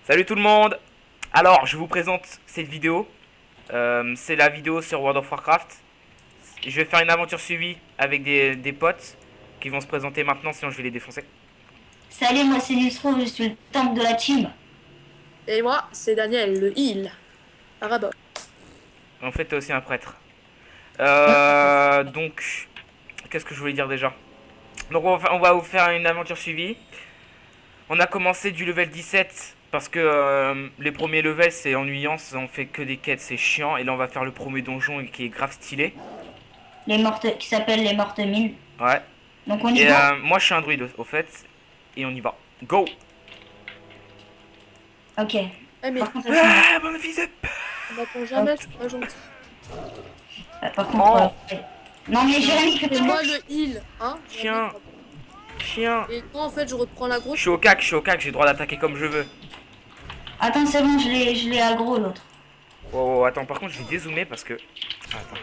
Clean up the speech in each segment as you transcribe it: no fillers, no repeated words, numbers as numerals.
Salut tout le monde. Alors je vous présente cette vidéo. C'est la vidéo sur World of Warcraft. Je vais faire une aventure suivie avec des potes qui vont se présenter maintenant, sinon je vais les défoncer. Salut, moi c'est Nusro, je suis le tank de la team. Et moi, c'est Daniel, le heal. Araba. En fait t'es aussi un prêtre. Donc qu'est-ce que je voulais dire déjà? Donc on va vous faire une aventure suivie. On a commencé du level 17 parce que les premiers levels c'est ennuyant, on fait que des quêtes, c'est chiant. Et là on va faire le premier donjon qui est grave stylé. Les mortes, qui s'appelle les mortes mines. Ouais. Donc on y Et va. moi je suis un druide au fait. Et on y va. Go. Ok. Eh mais Par contre, Ah mon fils de p- on m'attend jamais, c'est pas gentil. par contre, non mais Jérémy, C'est moi le heal, hein. Chien. Chien. Et moi en fait je reprends la Je grosse. suis au cac, j'ai le droit d'attaquer comme je veux. Attends, c'est bon, je l'ai aggro l'autre. Oh attends, par contre je vais dézoomer parce que... Attends.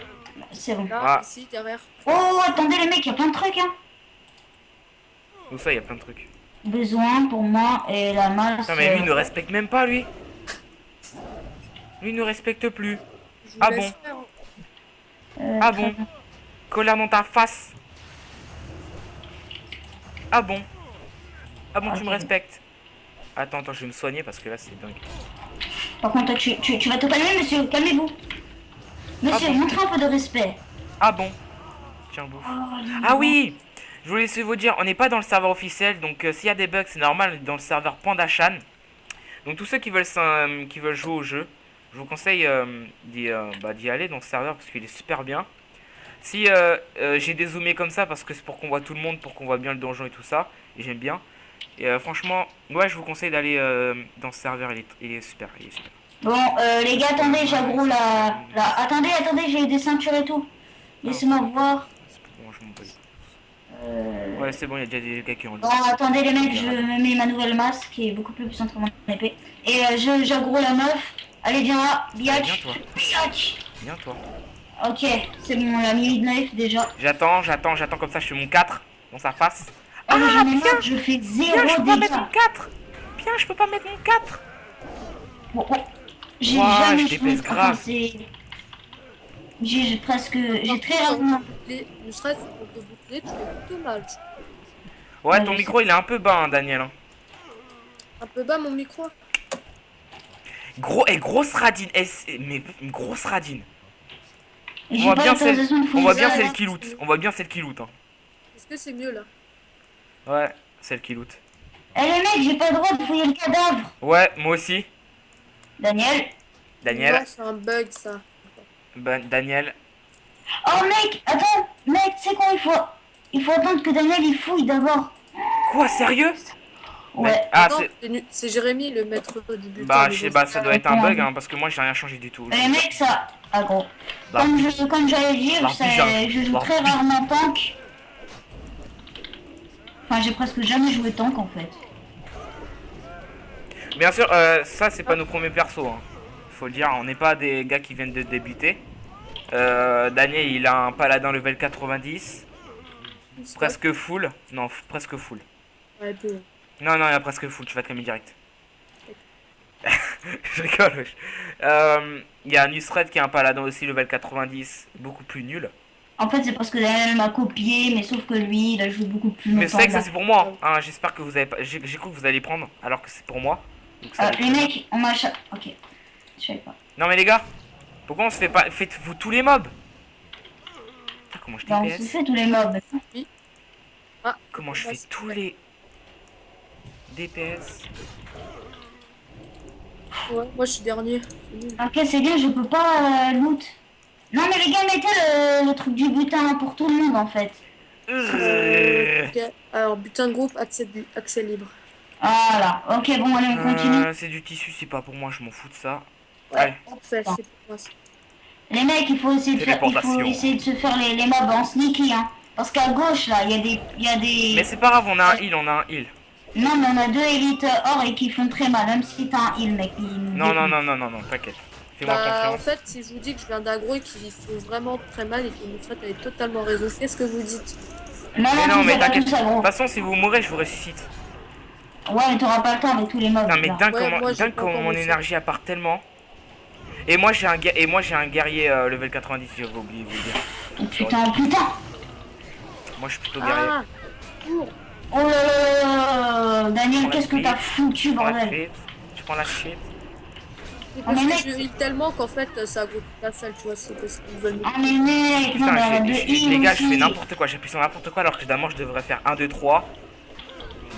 C'est bon. Là, Ah. ici, derrière. Oh, attendez les mecs, il y a plein de trucs hein. Où ça, il y a plein de trucs. Besoin pour moi et la masse. Putain mais lui il ne respecte même pas lui. Lui il ne respecte plus. Je vous Ah laisse bon. faire. Ah bon. Colère dans ta face. Ah bon. Ah bon, tu me respectes. Attends, je vais me soigner parce que là c'est dingue. Par contre, tu vas te calmer, monsieur, calmez-vous. Monsieur, Ah bon. montrez un peu de respect. Ah bon. Tiens, bouffe. Oh, Ah oui. Je voulais aussi vous dire, on n'est pas dans le serveur officiel, donc s'il y a des bugs c'est normal, on est dans le serveur Pandachan. Donc tous ceux qui veulent jouer au jeu, je vous conseille d'y aller dans ce serveur parce qu'il est super bien. Si j'ai dézoomé comme ça parce que c'est pour qu'on voit tout le monde, pour qu'on voit bien le donjon et tout ça, et j'aime bien. Et franchement, ouais, je vous conseille d'aller dans ce serveur, il est super, Bon, les gars, attendez, j'aggro Attendez, j'ai des ceintures et tout. Laissez-moi voir. C'est pour moi, je m'en bats. Ouais, c'est bon, il y a déjà des gars qui ont le... Bon, attendez les mecs, je me mets ma nouvelle masse qui est beaucoup plus puissante que mon épée. Et j'aggro la meuf. Allez, viens là, biatch. viens, toi. Biatch. Viens toi. Ok, c'est bon, la midknife déjà. J'attends comme ça, je fais mon 4 dans sa face. Ah, mais j'en ai bien. marre, je fais Bien, 0 je peux pas mettre mon dégâts. 4. Bien, je peux pas mettre mon 4. Bon, j'ai Ouah, jamais je joué, dépaisse grave. J'ai très rarement. Ne serait-ce pour te boucler, tu fais plutôt mal. Ouais, ton micro il est un peu bas, hein, Daniel. Hein. Un peu bas mon micro. Grosse radine. Mais une grosse radine. On J'ai voit pas bien l'autorisation de fouiller ça, celle là. qui loot. On voit bien celle qui loot. Hein. Est-ce que c'est mieux là? Ouais, celle qui loot. Eh les mecs, j'ai pas le droit de fouiller le cadavre. Ouais, moi aussi. Daniel. Daniel. Non, c'est un bug ça. Daniel. Oh mec, attends, mec, tu sais quoi, il faut attendre que Daniel il fouille d'abord. Quoi, sérieux? Ouais. Ah, Non, c'est... c'est Jérémy le maître du butin. Bah, mais je sais bon, pas, c'est ça pas doit être un grave. bug, hein, parce que moi j'ai rien changé du tout. Les mecs, ça. Ah gros. Bah, Comme j'allais dire, je joue très rarement tank. Enfin, j'ai presque jamais joué tank en fait. Bien sûr, ça c'est pas nos premiers persos. Hein. Faut le dire, on n'est pas des gars qui viennent de débuter. Daniel il a un paladin level 90. Presque full. Non, presque full. Ouais, peu. Non, il a presque full, tu vas te calmer direct. Je rigole, wesh. Il y a Nusret qui a un paladin aussi level 90, beaucoup plus nul. En fait, c'est parce que Daniel m'a copié, mais sauf que lui, il a joué beaucoup plus longtemps. Mais c'est vrai que ça c'est pour moi. Hein. J'espère que vous avez pas. J'ai cru que vous allez prendre, alors que c'est pour moi. Donc, ça va être les très bien. mecs, on m'a... Ok, je savais pas. Non mais les gars, pourquoi on se fait pas... Faites-vous tous les mobs. Putain, comment je Bah, on se DPS? fait tous les mobs. Ah, Comment je fais tous les... DPS? ouais, moi je suis dernier. C'est nul. Ok, c'est bien, je peux pas loot. Non mais les gars, mettez le truc du butin pour tout le monde en fait. Ok. Alors, butin de groupe, accès libre. Voilà, ok, bon, allez, on continue. C'est du tissu, c'est pas pour moi, je m'en fous de ça. Ouais, Allez. parfait, c'est pour moi ça. Les mecs, il faut essayer de Téléportation. se faire les mobs en sneaky, hein. Parce qu'à gauche, là, il y a des... Mais c'est pas grave, on a un heal, Non, mais on a deux élites or et qui font très mal, même si t'as un heal, mec. Non, t'inquiète. Fais-moi Bah, en confiance. fait, si je vous dis que je viens d'aggro et qu'ils font vraiment très mal et que Nusrat avait totalement raison, qu'est-ce que vous dites? Non, Mais non, non, tu mais les as pas t'inquiète. tous De toute aggro. façon, si vous mourrez, je vous ressuscite. Ouais, mais t'auras pas le temps avec tous les mobs. Putain, mais là. Ouais, moi, j'ai dingue pas comment encore mon réussi. énergie à part tellement. Et moi, j'ai un guerrier level 90, j'avais oublié de vous le dire. Oh, putain, putain. Moi, je suis plutôt guerrier. Ah, cours. Oh là là là. Daniel, la qu'est-ce que t'as fuite. foutu, Je prends la bordel? fuite. Je prends la fuite. C'est Ah, parce mais que mec. je heal tellement qu'en fait, ça groupe la salle, tu vois, c'est parce qu'ils veulent me... Ah, mais mec, non, Putain, mais arrête de les heal gars, je fais aussi. n'importe quoi. J'appuie sur n'importe quoi alors que d'abord, je devrais faire 1, 2, 3.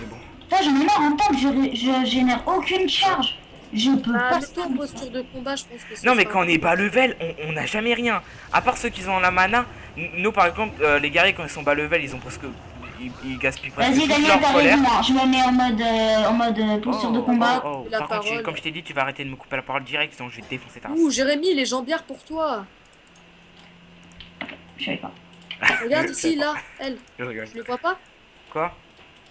Mais bon. Putain, j'en ai marre en tant que je génère aucune charge. Je peux Bah, pas. mets-toi en posture de combat, je pense que c'est Non, mais ça. quand on est bas level, on n'a jamais rien. À part ceux qui ont la mana. Nous, par exemple, les guerriers, quand ils sont bas level, ils ont presque. Ils gaspillent presque Vas-y, toute Daniel, leur t'as colère. raison. hein. Je me mets en mode posture de combat. La Par contre, parole. comme je t'ai dit, tu vas arrêter de me couper la parole direct, sinon je vais te défoncer ta race. Ouh, Jérémy, les jambières pour toi. Je savais pas. Regarde ici, là, elle. Je rigole. Tu les vois pas? Quoi?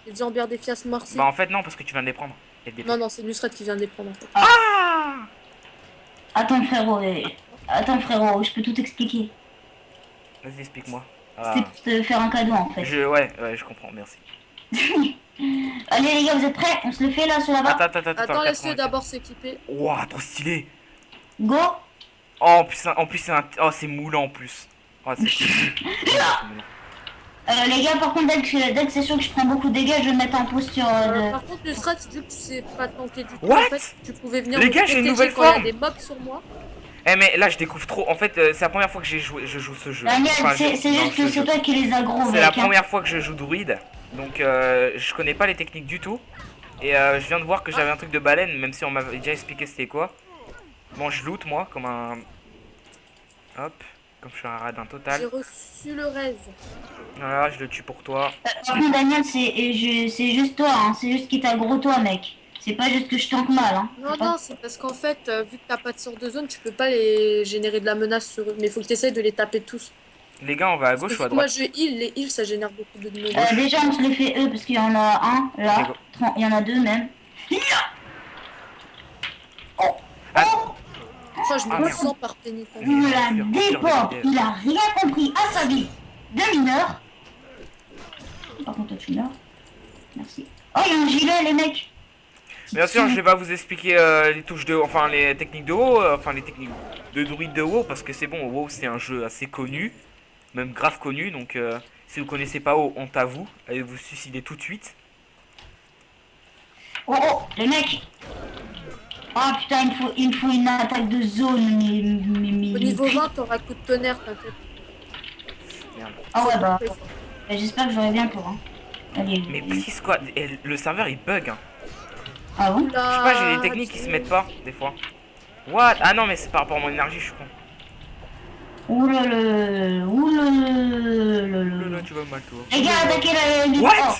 Les jambières des fiasses morcées. Bah, en fait, non, parce que tu viens de les prendre. Non, non, c'est Nusrat qui vient de les prendre en fait. Ah! Attends, frérot. Attends, frérot, je peux tout expliquer. Vas-y, explique-moi. Ah. C'est pour te faire un cadeau, en fait. Ouais, je comprends, merci. Allez, les gars, vous êtes prêts? On se le fait là, sur la barre? Attends, laisse-le d'abord s'équiper. Ouah, trop stylé. Go! Oh, en plus c'est c'est moulant en plus. Oh, c'est cool. Les gars, par contre, dès que c'est sûr que je prends beaucoup de dégâts, je vais me mettre en posture de... Par contre, Nusrat, vu que tu sais pas tanker du tout, What? en fait, tu pouvais venir Les me gars, j'ai une protéger nouvelle quand il y a forme. des mobs sur moi. Eh, mais là, je découvre trop. En fait, c'est la première fois que je joue ce jeu. Daniel, Enfin, c'est non, juste que ce c'est jeu. toi qui les aggro, C'est mec. la hein. première fois que je joue druide. Donc, je connais pas les techniques du tout. Et je viens de voir que j'avais un truc de baleine, même si on m'avait déjà expliqué c'était quoi. Bon, je loot moi, comme un. Hop, comme je suis un radin J'ai total. reçu le rêve. Voilà, je le tue pour toi. Par contre, Daniel, c'est juste toi, hein. C'est juste qui t'aggro toi, mec. C'est pas juste que je tank mal, hein. Non, non, c'est parce qu'en fait, vu que t'as pas de sort de zone, tu peux pas les générer de la menace sur eux. Mais faut que tu essayes de les taper tous. Les gars, on va à gauche ou à Moi, droite? je heal, les heals, ça génère beaucoup de menaces. Déjà, on se le fait eux, parce qu'il y en a un, là. Il y en a deux, même. Oh! Ah. Oh! Enfin, je Ah, me merde. sens par pénitence. Il me la Sûr, déporte. sûr, Il a rien compris à sa vie de mineur. Par contre, toi, tu meurs. Merci. Oh, il y a un gilet, les mecs. Bien sûr, je vais pas vous expliquer les touches de enfin les techniques de WoW, enfin les techniques de druide de WoW parce que c'est bon, WoW c'est un jeu assez connu, même grave connu, donc si vous connaissez pas WoW, honte à vous, allez vous suicider tout de suite. Oh, oh, les mecs. Ah putain, il me faut une attaque de zone, Au niveau 20, t'auras coup de tonnerre, t'inquiète. Merde. Ah ouais, bah, j'espère que j'aurai bientôt, hein. Allez, Mais please quoi, le serveur il bug. Hein. Ah bon? Je sais pas, j'ai des techniques qui se mettent pas des fois. What? Ah non mais c'est par rapport à mon énergie, je suis con. Oulala, Là, tu vas mal toi. Les gars, attaquez la ligne. What?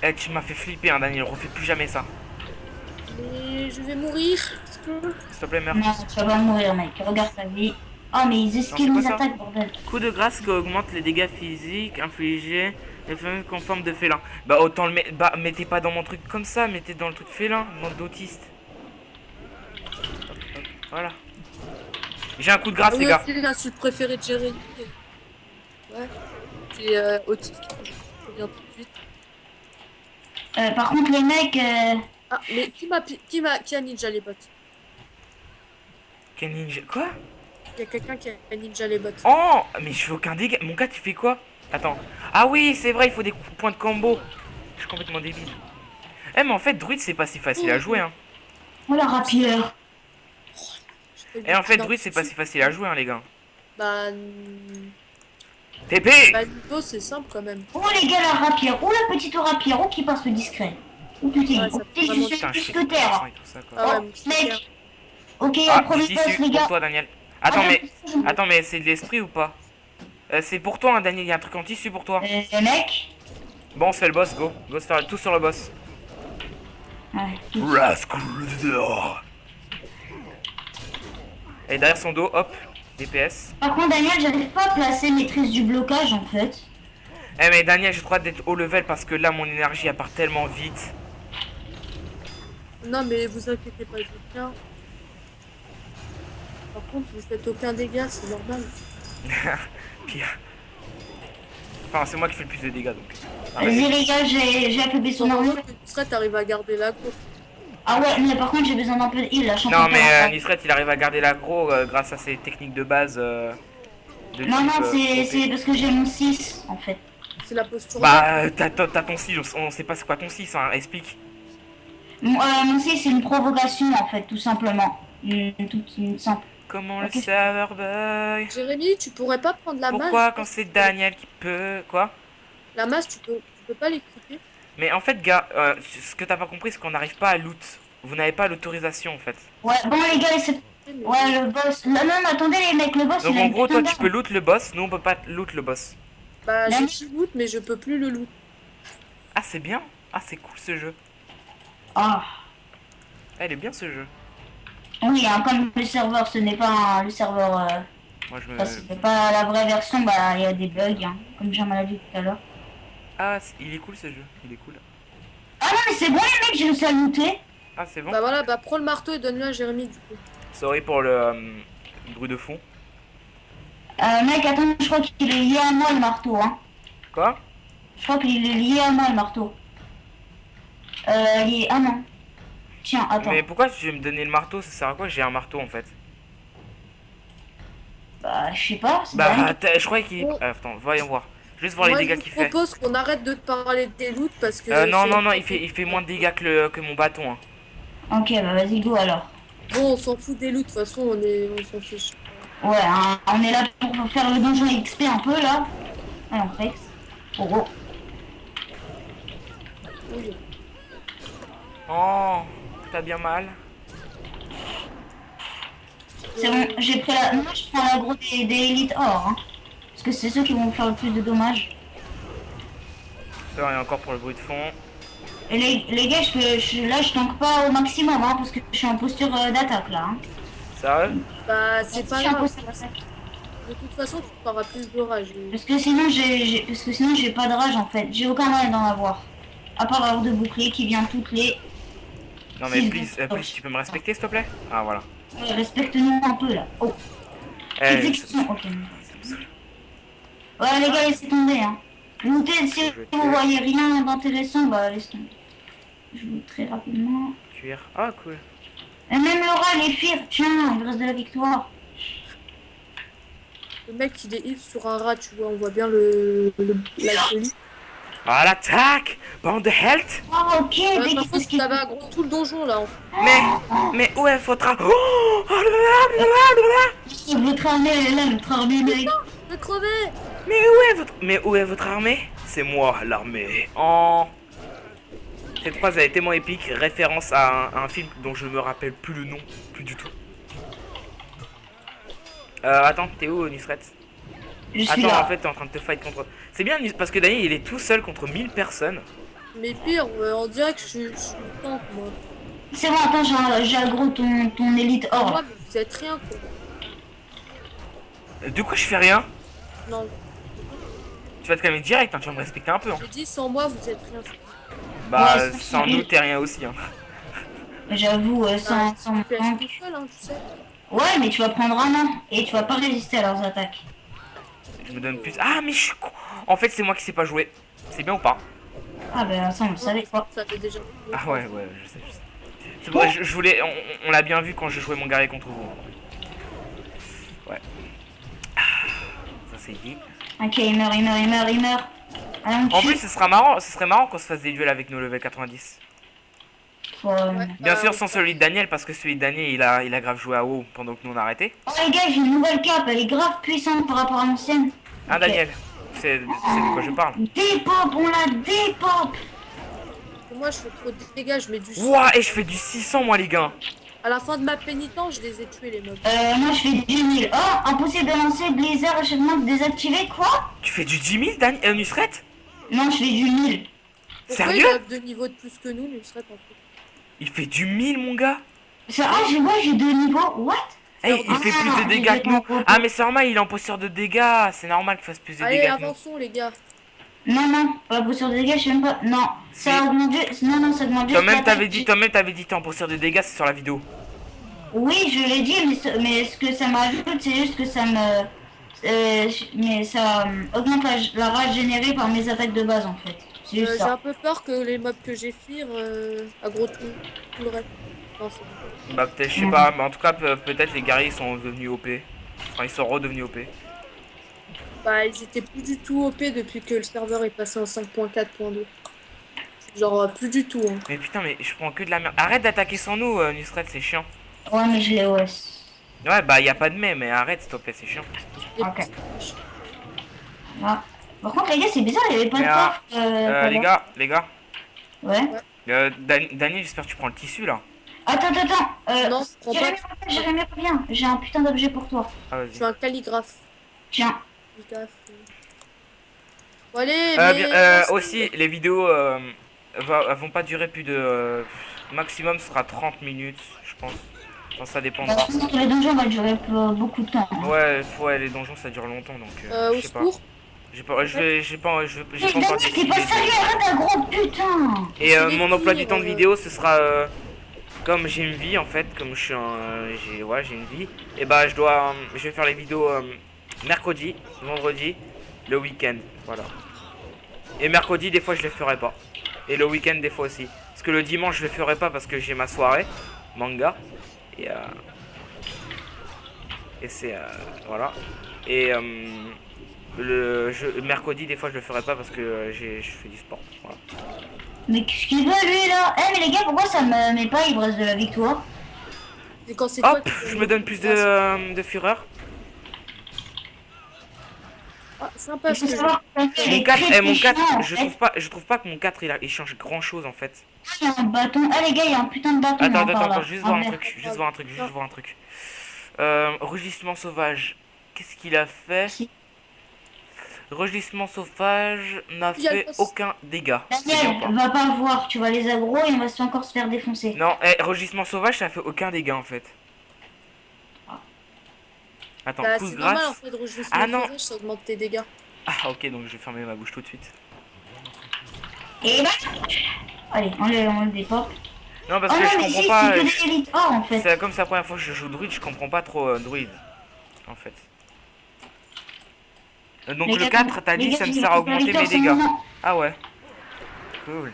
Eh, tu m'as fait flipper, hein, Daniel, refais plus jamais ça. Mais je vais mourir. Est-ce que... S'il te plaît, merde. Non, tu vas pas mourir, mec. Regarde ta vie. Oh, mais ils esquivent Non, mes c'est pas ça. attaques, bordel. Coup de grâce qui augmente les dégâts physiques infligés les fameux conformes de félin. Bah autant le mettre. Bah mettez pas dans mon truc comme ça, mettez dans le truc félin, bande d'autistes. Hop, hop, voilà. J'ai un coup de grâce, les gars. C'est l'insulte préférée de Jérémy. Ouais. C'est autiste. Je reviens tout de suite. Par contre, les mecs, Ah, mais qui a ninja les bots? Quel ninja. Quoi? Il y a quelqu'un qui a ninja les bots. Oh, mais je fais aucun dégât. Mon gars, tu fais quoi? Attends. Ah oui, c'est vrai, il faut des points de combo. Je suis complètement débile. Eh, mais en fait, druide, c'est pas si facile à jouer, hein. oh la rapière. Et en fait, Non, druide, c'est pas si facile à jouer, hein, les gars. Bah, TP! niveau c'est simple quand même. Oh les gars, la rapière. Oh la petite rapière. Oh qui passe le discret. Oh putain, Ouais, ça oh, fait putain, vraiment- je suis Putain, je plus sais que terre. pas, et tout ça, quoi. Ah ouais, Oh, mais c'est mec. Ok, Ah, le premier du boss, tissu les pour gars. toi, Daniel. Attends, mais c'est de l'esprit ou pas? C'est pour toi, hein, Daniel, il y a un truc en tissu pour toi. Les mecs. Bon, on se fait le boss, go. Go se faire tout sur le boss. Ouais. Et derrière son dos, hop, DPS. Par contre, Daniel, j'arrive pas à placer maîtrise du blocage en fait. Eh mais Daniel, j'ai trop hâte d'être haut level parce que là, mon énergie, elle part tellement vite. Non, mais vous inquiétez pas, je viens. Par contre, vous faites aucun dégât, c'est normal. Pire. Enfin, c'est moi qui fais le plus de dégâts donc. Vas-y les gars, j'ai affaibli son armure. Normalement, tu serais, t'arrives à garder l'aggro. Ah ouais, mais par contre j'ai besoin d'un peu de heal là. je suis en Non, train de mais perdre. Nisret il arrive à garder l'aggro grâce à ses techniques de base. De Non, type, non, OP. c'est parce que j'ai mon 6 en fait. C'est la posture. Bah, t'as ton 6, on sait pas c'est quoi ton 6, hein, explique. Mon 6 c'est une provocation en fait, tout simplement. Une simple. Comment Ok. le serveur bug? Jérémy, tu pourrais pas prendre la masse. Pourquoi quand c'est Daniel qui peut. Quoi? La masse, tu peux pas l'équiper. Mais en fait, gars, ce que t'as pas compris, c'est qu'on n'arrive pas à loot. Vous n'avez pas l'autorisation en fait. Ouais, bon les gars, ouais, le boss. Non, non, mais attendez les mecs, le boss Donc il a en une gros, putain toi tu peux loot le boss, nous on peut pas loot le boss. Bah, La j'ai le loot, mais je peux plus le loot. Ah, c'est bien. Ah, c'est cool ce jeu. Ah, Ah, il est bien ce jeu. oui, hein, comme le serveur, ce n'est pas le serveur. Moi je me. Enfin, c'est pas la vraie version, bah il y a des bugs, hein, comme Jamal a dit tout à l'heure. Ah, il est cool ce jeu. Il est cool. Ah non, mais c'est bon les mecs, j'ai réussi à looter. Ah, c'est bon. Bah voilà, bah prends le marteau et donne-le à Jérémy du coup. Sorry pour le bruit de fond. Mec, attends, je crois qu'il est lié à moi le marteau, hein. Quoi? Je crois qu'il est lié à moi le marteau. Lié. Ah non. Tiens, attends. Mais pourquoi tu veux me donner le marteau? Ça sert à quoi? J'ai un marteau en fait. Bah, je sais pas. c'est Bah, dingue. je croyais qu'il. Attends, voyons voir. Juste voir Moi, les je dégâts vous qu'il fait. propose qu'on arrête de te parler des loots parce que. Non, c'est- non, non, il fait moins de dégâts que mon bâton. Hein. Ok, bah vas-y, go alors. Bon, on s'en fout des loots, de toute façon, on s'en fiche. Ouais, hein, on est là pour faire le donjon XP un peu là. Alors, Rex. Oh, oh. Oui. Oh, t'as bien mal. C'est bon, j'ai pris la. Moi, je prends l'aggro des élites or. Hein. Parce que c'est ceux qui vont me faire le plus de dommages. Ça va, et encore pour le bruit de fond. Et les gars, là, je tank pas au maximum, hein, parce que je suis en posture d'attaque là. Hein. Sérieux? Bah, c'est Je pas suis en grave. posture d'attaque. De toute façon, tu auras plus de rage. Parce que sinon, j'ai pas de rage en fait. J'ai aucun moyen d'en avoir. À part l'avoir de bouclier qui vient toutes les. Non mais Six please, secondes. please, tu peux me respecter s'il te plaît? Ah voilà. Ouais, respecte-nous un peu là. Oh. Eh, Exécution. Ok. Ouais, les gars, laissez tomber. Hein. Lootez, si Je vais vous tuer. voyez rien d'intéressant, bah laisse tomber. Je loot très rapidement. Cuir. Ah cool. Et même Laura, les fires, tiens, il reste de la victoire. Le mec, il est heal sur un rat, tu vois, on voit bien la folie. Ah l'attaque! Bande de health! Ah, ok, Ouais, dès par qu'il contre, ce qu'il t'avais aggro tout le donjon là. Mais où est votre arme? Oh, blablabla. votre armée, elle est là, notre armée, mec. Je vais crever. Mais où est votre armée? C'est moi l'armée. Oh. Cette phrase a été tellement épique, référence à un film dont je me rappelle plus le nom, plus du tout. Attends, t'es où Nisret? Je suis Attends, là. en fait, t'es en train de te fight contre. C'est bien parce que Daniel il est tout seul contre 1000 personnes. Mais pire, on dirait que je suis tank, moi. C'est bon, attends, j'ai aggro ton élite or. Moi, mais vous êtes rien, quoi. De quoi je fais rien? Non, Tu vas te calmer direct, hein, tu vas me respecter un peu. Hein. j'ai dit sans moi, vous êtes rien. Bah, Ouais, sans nous, t'es rien aussi. Hein. J'avoue, sans Tu fais manque. tout seul, hein, tu sais. Ouais, mais tu vas prendre un an et tu vas pas résister à leurs attaques. Je me donne plus. Ah, mais je suis con. En fait, c'est moi qui sais pas jouer. C'est bien ou pas? Ah, ben ça, on le savait quoi. Ça fait déjà. Ah, ouais, ouais, je sais, je sais. C'est vrai, je voulais. On l'a bien vu quand je jouais mon guerrier contre vous. Ouais. Ah, ça c'est dit. Ok, il meurt. Allez, on En tue. plus, ce serait marrant qu'on se fasse des duels avec nos level 90. Faut, Bien Bah, sûr, sans celui de Daniel, parce que celui de Daniel, il a grave joué à WoW pendant que nous on a arrêté. Oh les gars, j'ai une nouvelle cape, elle est grave puissante par rapport à l'ancienne. Hein, Ok. Daniel? C'est de quoi je parle. Dépop, on la dépop. Moi, je fais trop de dégâts, je mets du sang. Ouah, et je fais du 600 moi, les gars. À la fin de ma pénitence, je les ai tués, les mobs. Moi je fais du 10 000. Oh, impossible de lancer Blizzard achèvement désactivé, quoi? Tu fais du 10 000, Daniel? Nusret? Non, je fais du 1000. Pourquoi Sérieux? il a 2 niveaux de plus que nous, il serait en fait. Il fait du 1000, mon gars. J'ai 2 niveaux, what? Hey, il fait plus de dégâts que nous. complètement Ah, mais c'est normal, il est en posture de dégâts. C'est normal qu'il fasse plus de Allez, dégâts que nous. avançons, les gars. Non, pas posture de dégâts, je sais même pas. Non, Si. ça augmente juste. Non, ça augmente juste. Toi-même, l'attaque. t'avais dit, t'es en posture de dégâts, c'est sur la vidéo. Oui, je l'ai dit, mais ce que ça m'ajoute, c'est juste que ça me... mais ça augmente la rage générée par mes attaques de base, en fait. C'est juste J'ai un ça. peu peur que les mobs que j'ai fear aggro tout le reste. Non, c'est bon. Bah peut-être, je sais pas, mais en tout cas peut-être les guerriers sont devenus OP. Enfin ils sont redevenus OP. Bah, ils étaient plus du tout OP depuis que le serveur est passé en 5.4.2. Genre, plus du tout. Hein. Mais putain mais je prends que de la merde. Arrête d'attaquer sans nous Nusret, c'est chiant. Ouais, mais je l'ai OS. Ouais bah y a pas de mais arrête s'il te plaît, c'est chiant. Et Ok. puis, Ah. Par contre, les gars, c'est bizarre, il n'y avait pas de Mais, coffre. les gars, Ouais. Daniel, j'espère que tu prends le tissu là. Attends. Non, prends pas. Jérémy, reviens. J'ai un putain d'objet pour toi. Ah Je suis vas-y. un calligraphe. Tiens. Calligraphe. Bon, allez, Euh, mais... bien- aussi les vidéos vont pas durer plus de maximum sera 30 minutes, je pense. Enfin, ça dépendra. Je pense que les donjons vont durer beaucoup de temps. Hein. Ouais, les donjons ça dure longtemps donc je au sais pas. secours. J'ai pas j'ai pas Mais encore Daniel, t'es décidé. pas sérieux, arrête un gros putain. Et C'est mon des emploi du tirs, temps de vidéo ce sera comme j'ai une vie en fait, comme je suis j'ai une vie, et bah je vais faire les vidéos mercredi, vendredi, le week-end, voilà. Et mercredi des fois je les ferai pas. Et le week-end des fois aussi. Parce que le dimanche je le ferai pas parce que j'ai ma soirée manga et c'est voilà. Et le mercredi des fois je le ferai pas parce que je fais du sport. Voilà. Mais qu'est-ce qu'il veut lui là? Eh mais les gars, pourquoi ça me met pas ivresse de la victoire? C'est quand c'est toi Hop, qui je me donne plus de fureur. Ah, sympa Il ce faut que je... savoir que Daniel Mon est 4, très mon 4, chiant, en je fait. trouve pas que mon 4 il change grand chose en fait. Il y a un bâton. Ah les gars, il y a un putain de bâton hein, par là. Juste Ah, voir un merde. truc, juste voir un truc. Rugissement sauvage, qu'est-ce qu'il a fait? Si. Rugissement sauvage n'a Il y a le fait boss. aucun dégât. C'est bien Daniel, ou pas? va pas le voir, tu vas les aggro et on va encore se faire défoncer. Non, rugissement sauvage ça fait aucun dégât en fait. Attends, Bah, coup de c'est normal en grâce. fait, rugissement Ah, non. sauvage, ça augmente tes dégâts. Ah ok, donc je vais fermer ma bouche tout de suite. Et là, allez, on le dépop. Non parce Oh que non, je mais comprends si, pas. c'est que des élites or en fait. C'est comme c'est la première fois que je joue druide, je comprends pas trop druide en fait. Donc Les le gars, 4, t'as les dit gars, ça me j'ai sert à le augmenter mes serviteur, c'est dégâts. mon nom. Ah ouais. Cool.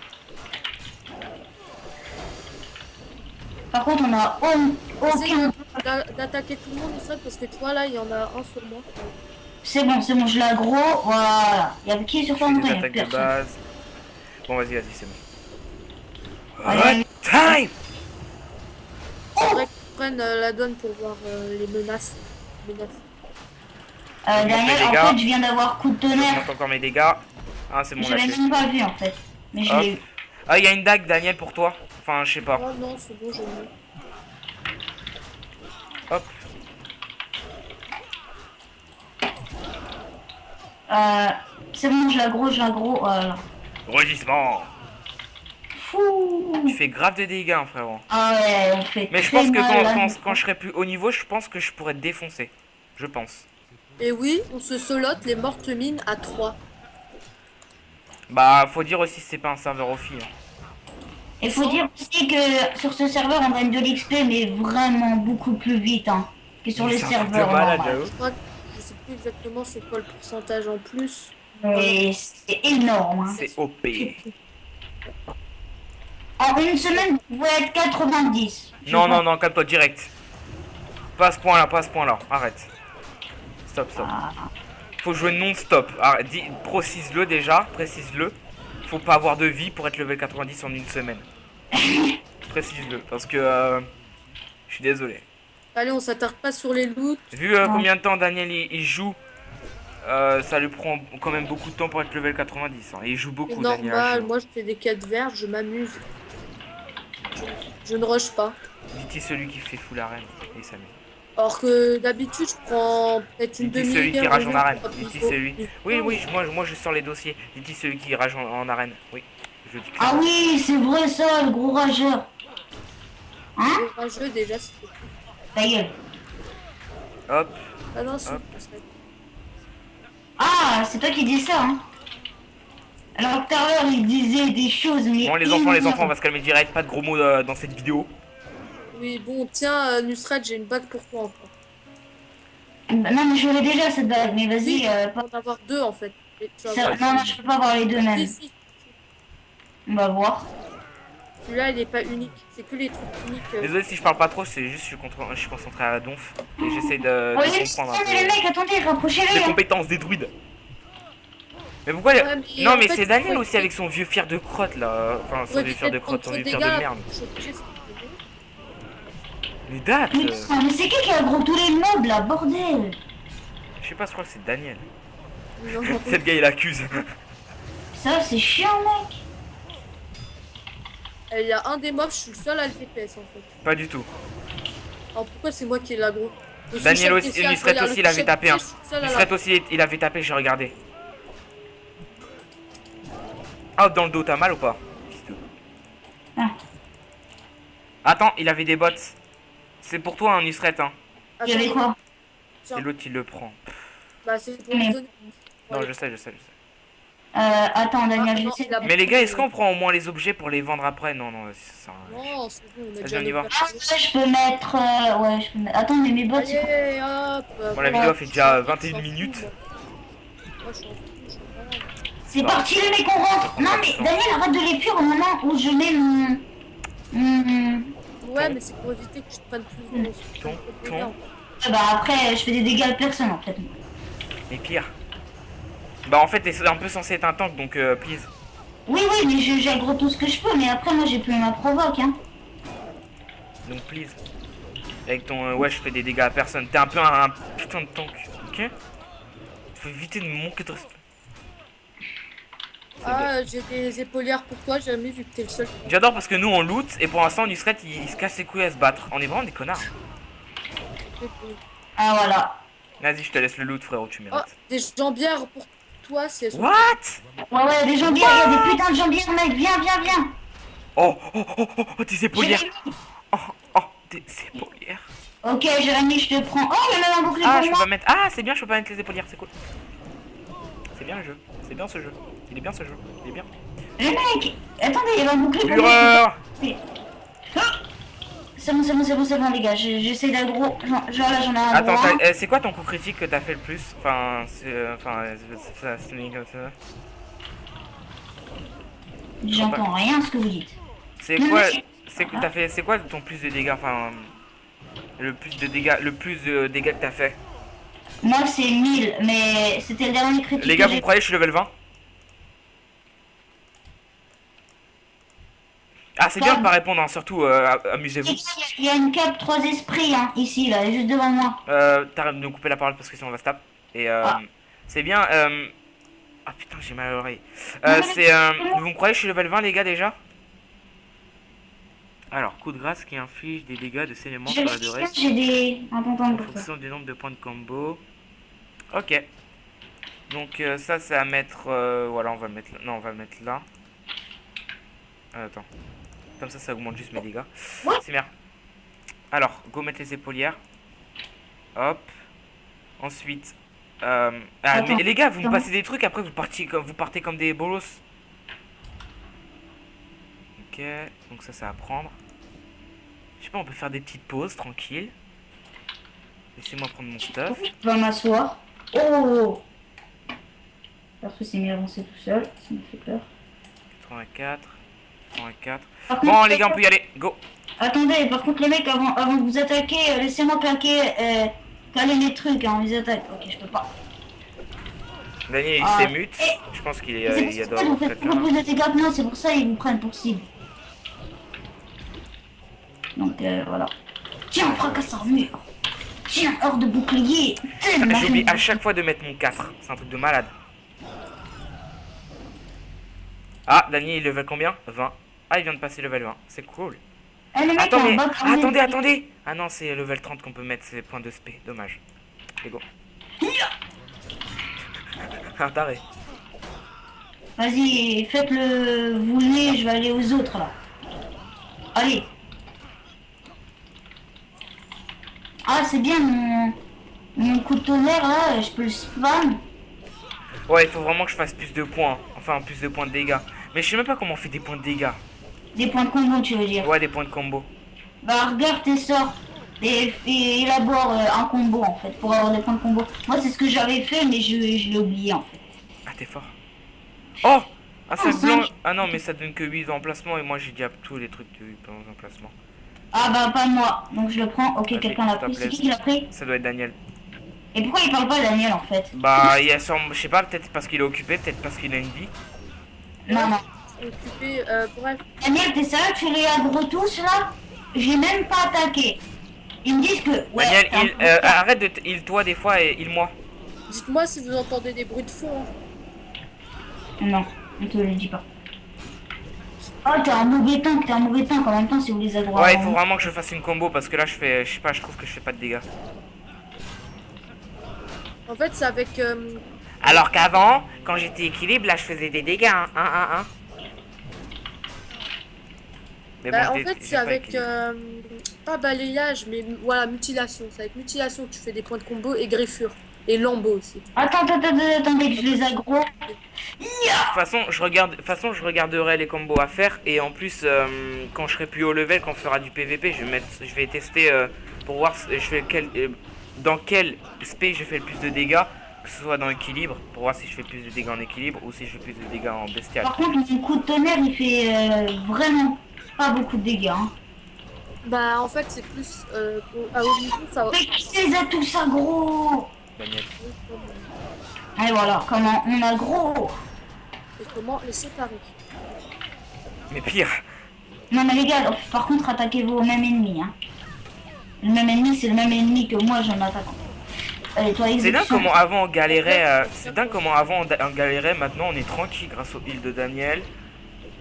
Par contre, on a Essaye aucun. d'attaquer tout le monde, ça, parce que tu vois là, il y en a un sur moi. C'est bon, je l'aggro. Voilà. Il y a qui est sur Je toi, fais des montagne? attaques de Personne. base. Bon vas-y, c'est bon. Allez. Time. Faudrait qu'ils prennent la donne pour voir les menaces. Daniel, les en dégâts. fait, je viens d'avoir coup de tonnerre. J'augmente encore mes dégâts. Ah c'est bon Je là. l'avais même pas vu en fait. Mais je Hop. l'ai vu. Ah il y a une dague Daniel pour toi. Enfin je sais pas. Oh non, c'est bon, j'ai mis. Hop. C'est bon, je l'aggro. Voilà. Rugissement. Fou. Tu fais grave de dégâts hein, frérot. Ah ouais, on fait. Mais je très pense que mal, là. quand je serai plus haut niveau, je pense que je pourrais te défoncer. Je pense. Et oui, on se solote les mortes mines à 3. Bah faut dire aussi que c'est pas un serveur au fil. Il faut dire aussi que sur ce serveur, on gagne de l'XP, mais vraiment beaucoup plus vite hein, que sur les serveurs normaux. Je crois que je sais plus exactement c'est quoi le pourcentage en plus. Mais c'est énorme. Hein. C'est OP. En une semaine, vous pouvez être 90. Non, calme-toi direct. Pas à ce point là, arrête. Stop. Faut jouer non-stop. Précise-le déjà, précise-le. Faut pas avoir de vie pour être level 90 en une semaine. Précise-le, parce que je suis désolé. Allez, on s'attarde pas sur les loots. Vu combien de temps Daniel il joue, ça lui prend quand même beaucoup de temps pour être level 90. Hein. Et il joue C'est beaucoup Daniel. normal, moi je fais des quêtes vertes, je m'amuse. Je ne rush pas. Dit-il celui qui fait full arène et s'amuse. Alors que d'habitude je prends peut-être une Dit-il demi-heure. celui qui rage en arène. pour Dit-il appuyer celui. sur- Oui, moi je sors les dossiers. Dit-il celui qui rage en arène. Oui, je dis Ah oui, c'est vrai ça, le gros rageur. Hein? Le rageux déjà c'est. Ta gueule. Hop. Ah non, c'est Hop. Ah, c'est toi qui dis ça, hein? Alors tout à l'heure, il disait des choses, mais... Bon les enfants, on va se calmer direct. Pas de gros mots dans cette vidéo. Oui, bon, tiens, Nusret, j'ai une bague pour toi encore. Bah, non, mais je l'ai déjà cette bague, mais vas-y, Oui, tu pas... peux en avoir deux en fait. Et tu vas ça... voir. Non, non, je peux pas avoir les deux mêmes. Si, si. On va voir. Celui-là, il est pas unique. C'est que les trucs uniques. Désolé si je parle pas trop, c'est juste je suis concentré à la donf et j'essaie de Oui, comprendre un mais les peu mecs, attendez, rapprochez-les. les Hein. compétences des druides. Mais pourquoi Ouais, mais non en mais fait, c'est Daniel faut aussi avec son vieux fier de crotte là. Enfin son ouais, vieux fier de crotte, son vieux fier de merde. Mais date Mais, mais c'est qui a gros tous les mobs là, bordel? je sais pas, je crois que c'est Daniel. Non, C'est le gars il accuse. Ça, c'est chiant, mec. il y a un des mobs, je suis le seul à le DPS en fait. Pas du tout. Alors pourquoi c'est moi qui est l'aggro? Daniel aussi, Nusret aussi il avait tapé un. Nusret aussi il avait tapé, j'ai regardé. Ah, dans le dos, t'as mal ou pas? Ah. Attends, il avait des bottes. C'est pour toi, hein, Nusret, hein. Il y avait quoi? Et l'autre, il le prend. Bah, c'est pour Mais- lui donner. Non, Ouais. je sais, je sais, je sais. Attends, Daniel, Ah, je non, sais. il a- Mais les gars, est-ce qu'on prend au moins les objets pour les vendre après? Non, non, ça sert à rien. Non, c'est bon, on a Vas-y, déjà on y va. nos Ah, persos. ouais, je peux mettre. Ouais, je peux mettre. Attends, mais mes bottes, c'est quoi? Allez, hop. Bon, la vidéo fait déjà 21 minutes. Moi, je suis en fou, je suis en malade. C'est Bah. parti, les mecs, on rentre. Non, mais Daniel, arrête de les fuir au moment où je mets mon. Ouais, mais c'est pour éviter que je te prenne plus de Ton. Ouais, bah après, je fais des dégâts à personne en fait. Mais pire. Bah, en fait, t'es un peu censé être un tank, donc please. Oui, oui, mais j'aggro tout ce que je peux, mais après, moi j'ai plus ma provoque, hein. Donc, please. Avec ton. Ouais, je fais des dégâts à personne. T'es un peu un putain de tank, ok? Faut éviter de me manquer de respect. Ah, j'ai des épaulières pour toi, j'ai jamais vu que t'es le seul. J'adore parce que nous on loot et pour l'instant Nusret il se casse les couilles à se battre. On est vraiment des connards. Ah voilà. Vas-y, je te laisse le loot, frérot, tu Oh, mérites. des jambières pour toi, si elles sont. What? Ouais, ouais, des jambières, il y a des putains de jambières, mec. Viens, viens, viens. Oh, oh, oh, oh, oh, tes épaulières. Oh, oh, tes épaulières. Ok, Jérémy, je te prends. Oh, il y a même un bouclier Ah, pour je peux moi. pas mettre. Ah, c'est bien, je peux pas mettre les épaulières, c'est cool. C'est bien le jeu. C'est bien ce jeu. Il est bien ce jeu. Il est bien. Le mec, attendez, il y a un bouclier pour moi. Fureur. Ah. C'est bon, c'est bon, c'est bon, c'est bon, les gars. J'essaie d'aggro. Genre là, j'en ai un Attends, gros. c'est quoi ton coup critique que t'as fait le plus? Enfin, c'est comme ça. J'entends rien ce que vous dites. C'est quoi? C'est que t'as fait. C'est quoi ton plus de dégâts? Enfin, le plus de dégâts que t'as fait. Moi, c'est 1000, mais c'était le dernier critique. Les gars, que vous j'ai- me croyez, je suis level 20? Ah, c'est bien de pas répondre, hein, surtout amusez-vous. Il y a une cape 3 esprits, hein, ici, là, juste devant moi. T'arrêtes de nous couper la parole parce que sinon on va se taper. Et Ah. c'est bien. Ah putain, j'ai mal à l'oreille. Non, mais C'est. Vous me croyez, je suis level 20, les gars, déjà? Alors, coup de grâce qui inflige des dégâts de saignement sur la durée J'ai des. Attends, en pour ça. fonction du nombre de points de combo. Ok. Donc, ça, c'est à mettre. Voilà, on va le mettre là. Non, on va le mettre là. Attends. Comme ça augmente juste mes dégâts. Ouais. C'est bien. Alors, go mettre les épaulières. Hop. Ensuite. Attends. Mais les gars, vous me Attends. passez des trucs, après vous partez comme des bolos. Ok, donc ça à prendre. Je sais pas, on peut faire des petites pauses, tranquille. Laissez-moi prendre mon stuff. Je vais m'asseoir. Oh! Perso s'est mis à avancer tout seul, ça me fait peur. 84. 84. Par Bon, contre, les gars, on peut y aller. Go. Attendez, par contre, les mecs, avant de vous attaquer, laissez-moi caler les trucs, hein, on les attaque. Ok, je peux pas. Daniel, il Ah, s'émute. et- Je pense qu'il C'est est. pour Il ça adore que vous faites quelqu'un. beaucoup plus de dégâts que moi, c'est pour ça ils vous prennent pour cible. Donc voilà. Tiens, fracasse armure. Tiens, hors de bouclier. Tellement J'oublie à chaque fois de mettre mon 4. C'est un truc de malade. Ah, Daniel, il level combien? 20. Ah, il vient de passer level 20. C'est cool. Eh, le mec, Attends, il a un mais. bac armé. Attendez, attendez. Ah non, c'est level 30 qu'on peut mettre. C'est points de spé. Dommage. Et go. Un taré. Vas-y, faites-le vous voulez, je vais aller aux autres là. Allez. Ah, c'est bien mon coup de tonnerre là, je peux le spam. Ouais, il faut vraiment que je fasse plus de points. Enfin, plus de points de dégâts. Mais je sais même pas comment on fait des points de dégâts. Des points de combo, tu veux dire. Ouais, des points de combo. Bah regarde tes sorts et élabore un combo en fait pour avoir des points de combo. Moi c'est ce que j'avais fait mais je l'ai oublié en fait. Ah, t'es fort. Oh! Un sac cinq. blanc. Ah non, mais ça donne que 8 emplacements et moi j'ai déjà tous les trucs de 8 emplacements. Ah bah pas moi, donc je le prends. Ok, Vas-y, quelqu'un l'a s'il te pris. C'est plaît. qui l'a pris? Ça doit être Daniel. Et pourquoi il parle pas Daniel en fait? Bah, il y a sûrement, je sais pas, peut-être parce qu'il est occupé, peut-être parce qu'il a une vie. Non, non. Occupé, bref. Daniel, t'es sérieux, tu les aggro tous là? J'ai même pas attaqué. Ils me disent que. Ouais, Daniel, t'es un peu arrête de il toi des fois et il moi. Dites-moi si vous entendez des bruits de fond. Hein. Non, on te le dit pas. Oh, t'es un mauvais tank en même temps si vous les aggro. Ouais, il faut vraiment que je fasse une combo parce que là je fais, je sais pas, je trouve que je fais pas de dégâts. En fait, c'est avec. Alors qu'avant, quand j'étais équilibre, là je faisais des dégâts, hein. Mais Bah, en je l'ai- fait, j'ai c'est pas avec. équilibre. Pas balayage, mais voilà, mutilation. C'est avec mutilation que tu fais des points de combo et greffure. Et lambeau aussi. Attendez que je les aggro. De toute façon, je regarderai les combos à faire et en plus, quand je serai plus haut level, quand on fera du PVP, je vais tester pour voir je fais dans quel spé je fais le plus de dégâts, que ce soit dans l'équilibre, pour voir si je fais plus de dégâts en équilibre ou si je fais plus de dégâts en bestial. Par contre, mon coup de tonnerre il fait vraiment pas beaucoup de dégâts. Hein. Bah, en fait, c'est plus. À haut niveau, ça va. Mais qui les a tous aggro? Daniel. Et voilà, comment on aggro? Et comment les séparer. Mais pire, Non mais les gars, par contre attaquez-vous au même ennemi. Hein. Le même ennemi, c'est le même ennemi que moi j'en attaque. Allez, toi, c'est dingue exécution. comment avant on galérait, c'est dingue comment avant on galérait, maintenant on est tranquille grâce aux heals de Daniel.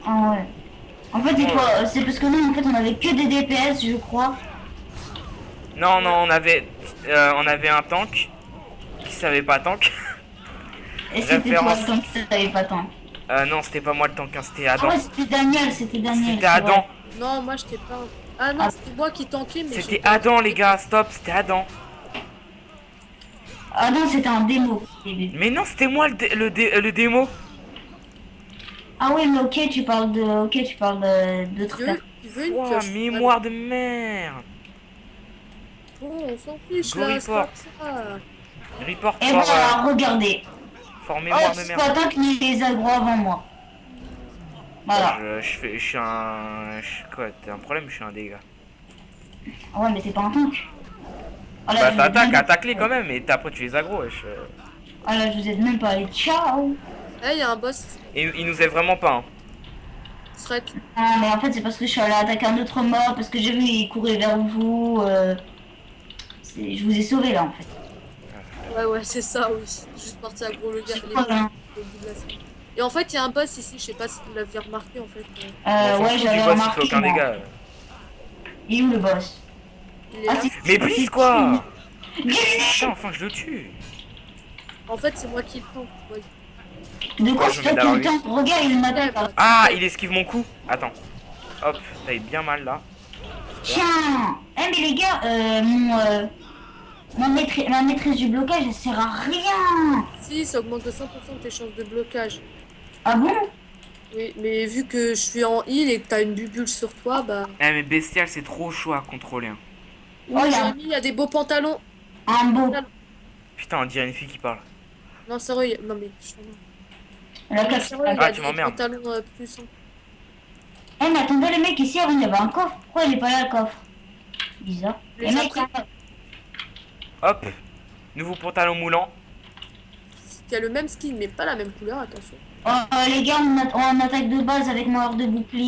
Ah ouais. En fait, il faut, c'est parce que nous, en fait, on avait que des DPS, je crois. Non, on avait un tank qui savait pas tank. Et c'était toi Référence. le temps que ça savait pas tant. Non, c'était pas moi le tank, hein, c'était Ah Adam. ouais, c'était Daniel. C'était c'est Adam. vrai. Non, moi, j'étais pas. Ah non, Ah. c'était moi qui tankais, mais. C'était Adam, les gars, stop, c'était Adam. Ah non, c'était un démo. au début. Mais non, c'était moi le démo. Ah ouais, mais ok, tu parles de Tu veux, tu veux une Ouah, pioche? mémoire de merde. Bon, on s'en fiche Go là, c'est report. pas ça. Report Et voilà, regardez. for Oh, mémoire de c'est merde. pas tant qu'il les aggro avant moi. Voilà. Je suis un... Quoi, t'as un problème, je suis un dégât. Ah ouais, mais t'es pas un tank. Ah là, Bah je vous aide même- attaque-les quand même, et après tu les aggro, wesh. Ah là, je vous aide même pas. Allez, ciao. Eh, il y a un boss. Et il nous aide vraiment pas, hein. Shrek. Ah, mais en fait, c'est parce que je suis allée attaquer un autre mort, parce que j'ai vu, il courait vers vous. Je vous ai sauvé là, en fait. Ouais, c'est ça, oui. Juste parti à gros le gars. C'est quoi, là au bout de la scène. Et en fait, il y a un boss ici, je sais pas si vous l'avez remarqué en fait. On s'en Ouais, fout du j'avais boss, il fait remarqué. aucun moi. dégât. Il est où le boss? Il est Ah, là. Mais please, quoi. Gaminé. Putain, enfin je le tue. En fait, c'est moi qui le prends. Ouais. De quoi Je c'est mets toi d'abord qui le temps? Regarde, il m'attaque. bah, Ah, il esquive mon coup. Attends. Hop, t'as eu bien mal là. Tiens. Eh, mais les gars, ma maîtrise du blocage, elle sert à rien. Si, ça augmente de 100% tes chances de blocage. Ah bon? Oui, mais vu que je suis en heal et que t'as une bubule sur toi, bah. Eh mais bestial, c'est trop chaud à contrôler, hein. Oui, Oh là. Jérémy, il y a des beaux pantalons. Un beau. Putain, on dirait une fille qui parle. Non, sérieux, non mais. La Non, casse. sérieux, il y Ah, a tu des m'emmerdes. pantalons plus. Eh, mais attendez, les mecs, ici, avant, il y avait un coffre. Pourquoi il est pas là, le coffre? Bizarre. Les Les mecs, après- Hop. Nouveau pantalon moulant. Qui a le même skin, mais pas la même couleur, attention. les gars, on attaque de base avec mon heure de bouclier.